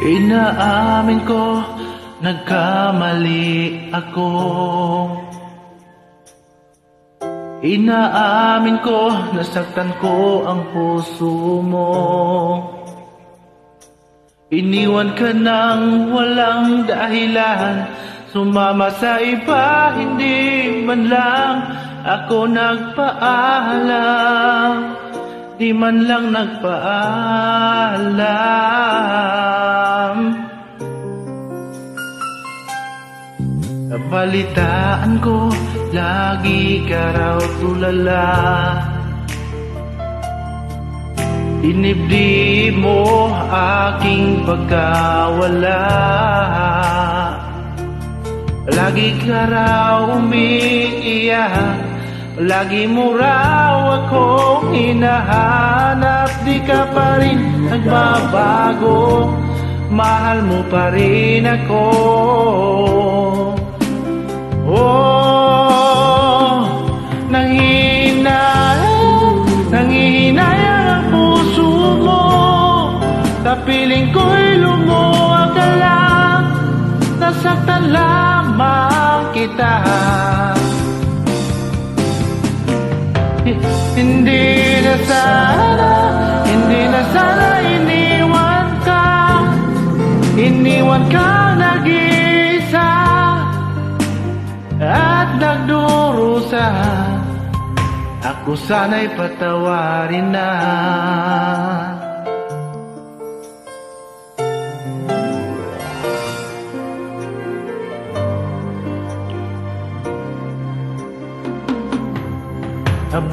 Inaamin ko, nagkamali ako. Inaamin ko, nasaktan ko ang puso mo. Iniwan ka nang walang dahilan, sumama sa iba, hindi man lang ako nagpaalam. Di man lang nagpaalam. Balitaan ko, lagi ka raw tulala. Dinibdib mo aking pagkawala. Lagi ka raw umiiyak, lagi mo raw akong hinahanap. Di ka pa rin nagbabago, mahal mo pa rin ako. Oh, nanghihinayang ang puso mo. Kapiling ko'y lumuwag ka lang, nasaktan lamang kita. Hindi na sana iniwan ka nag-iisa at nagdurusa. Ako sana'y patawarin na.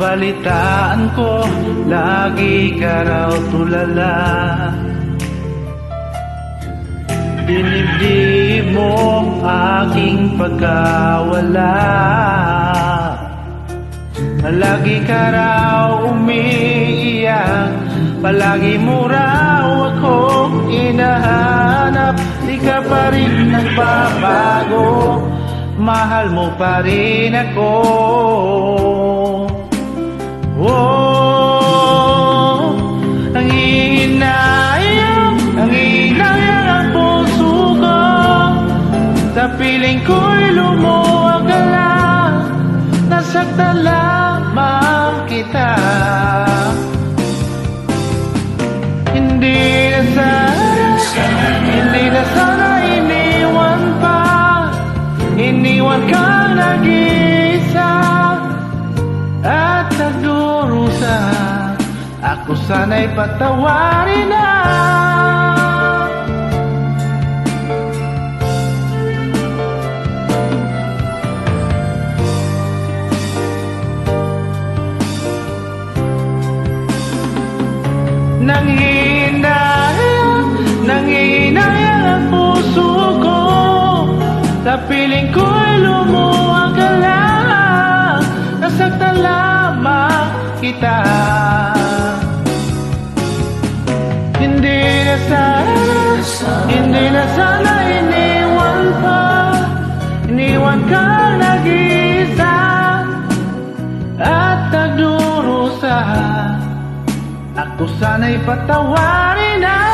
Balitaan ko, lagi ka raw tulala. Dinibdib mo aking pagkawala. Lagi ka raw umiiyak, palagi mo raw akong hinahanap. Di ka pa rin nagbabago, mahal mo pa rin ako. Oh, nanghihinayang ang puso ko. Sa piling ko'y lumuwag ka lang, nasaktan lamang kita. Hindi na sana iniwan ka nag-iisa at nagdurusa. Ako sana'y patawarin na. Nanghihinayang ang puso ko. Sa piling ko'y lumuwag ka lang, nasaktan lamang kita. Hindi na sana iniwan ka nag-iisa at nagdurusa. Ako sana'y patawarin na.